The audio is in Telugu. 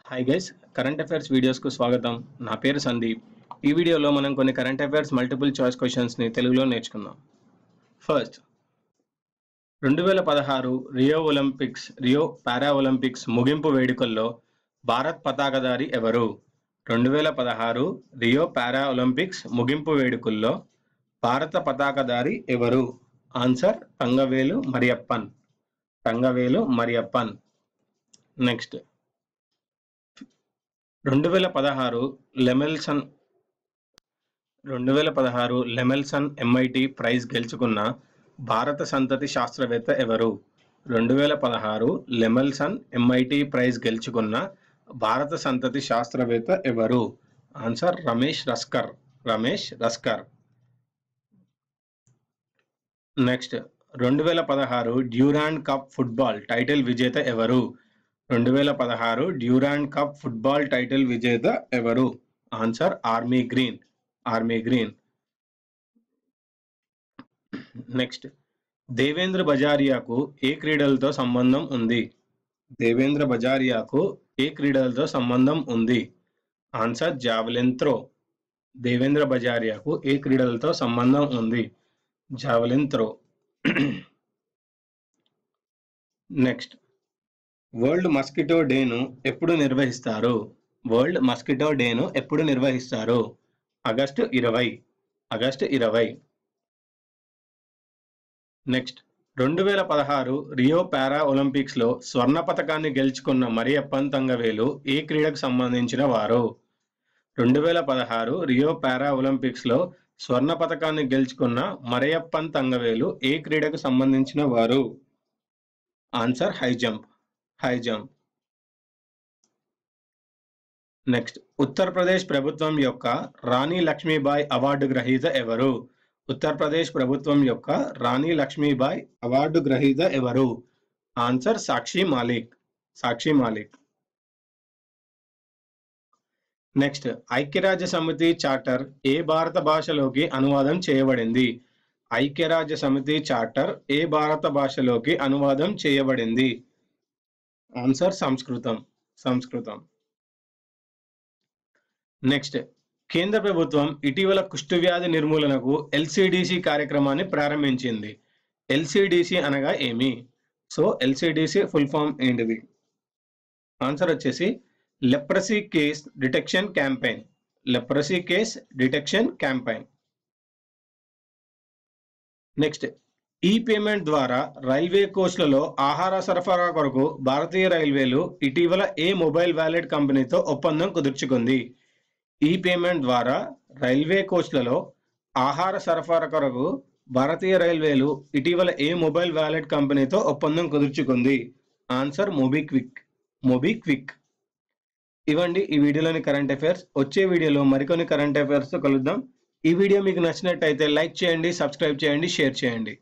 హాయ్ గైస్, కరెంట్ అఫైర్స్ వీడియోస్కు స్వాగతం. నా పేరు సందీప్. ఈ వీడియోలో మనం కొన్ని కరెంట్ అఫైర్స్ మల్టిపుల్ చాయిస్ క్వశ్చన్స్ని తెలుగులో నేర్చుకుందాం. ఫస్ట్, 2016 రియో పారా ఒలింపిక్స్ ముగింపు వేడుకల్లో భారత్ పతాకధారి ఎవరు? 2016 రియో పారా ఒలింపిక్స్ ముగింపు వేడుకల్లో భారత పతాకధారి ఎవరు? Answer Thangavelu Mariyappan. Next, 2016 Lemelson MIT prize గెలుచుకున్న భారత సంతతి శాస్త్రవేత్త ఎవరు? 2016 లెమెల్సన్ MIT ప్రైజ్ గెలుచుకున్న భారత సంతతి శాస్త్రవేత్త ఎవరు? Answer Ramesh Raskar. Next, 2016 Durand Cup football title విజేత ఎవరు? 2016 డ్యూరాండ్ కప్ ఫుట్బాల్ టైటిల్ విజేత ఎవరు? Answer army green. Next, Devendra బజారియాకు ఏ క్రీడలతో సంబంధం ఉంది? Answer javelin throw. దేవేంద్ర బజారియాకు ఏ క్రీడలతో సంబంధం ఉంది? Javelin throw. Next, world mosquito డేను ఎప్పుడు నిర్వహిస్తారు? ఆగస్టు 20. నెక్స్ట్, 2016 రియో పారా ఒలింపిక్స్లో స్వర్ణ పతకాన్ని గెలుచుకున్న మరియప్పన్ తంగవేలు ఏ క్రీడకు సంబంధించిన వారు? 2016 రియో పారా ఒలింపిక్స్లో స్వర్ణ పతకాన్ని గెలుచుకున్న మరియప్పన్ తంగవేలు ఏ క్రీడకు సంబంధించిన వారు? Answer high jump. Next, Uttar Pradesh ప్రభుత్వం యొక్క రాణి లక్ష్మీబాయి అవార్డు గ్రహీత ఎవరు? ఆన్సర్ సాక్షి మాలిక్. నెక్స్ట్, ఐక్యరాజ్య సమితి చార్టర్ ఏ భారత భాషలోకి అనువాదం చేయబడింది? ఆన్సర్ సంస్కృతం. నెక్స్ట్, కేంద్ర ప్రభుత్వం ఇటీవల కుష్ఠవ్యాధి నిర్మూలనకు LCDC కార్యక్రమాన్ని ప్రారంభించింది. LCDC అనగా ఏమి? LCDC ఫుల్ ఫామ్ ఏంటిది? ఆన్సర్ వచ్చేసి leprosy case detection campaign. Next, e payment ద్వారా రైల్వే కోచ్లలో ఆహార సరఫరా కొరకు భారతీయ రైల్వేలు ఇటీవల ఏ మొబైల్ వాలెట్ కంపెనీతో ఒప్పందం కుదుర్చుకుంది? ఈ-పేమెంట్ ద్వారా రైల్వే కోచ్లలో ఆహార సరఫరా కొరకు భారతీయ రైల్వేలు ఇటీవల ఏ మొబైల్ వాలెట్ కంపెనీతో ఒప్పందం కుదుర్చుకుంది? Answer MobiKwik. ఇవ్వండి ఈ వీడియోలోని కరెంట్ అఫైర్స్. వచ్చే వీడియోలో మరికొన్ని కరెంట్ అఫైర్స్తో కలుద్దాం. ఈ వీడియో మీకు నచ్చినట్టయితే లైక్ చేయండి, సబ్స్క్రైబ్ చేయండి, షేర్ చేయండి.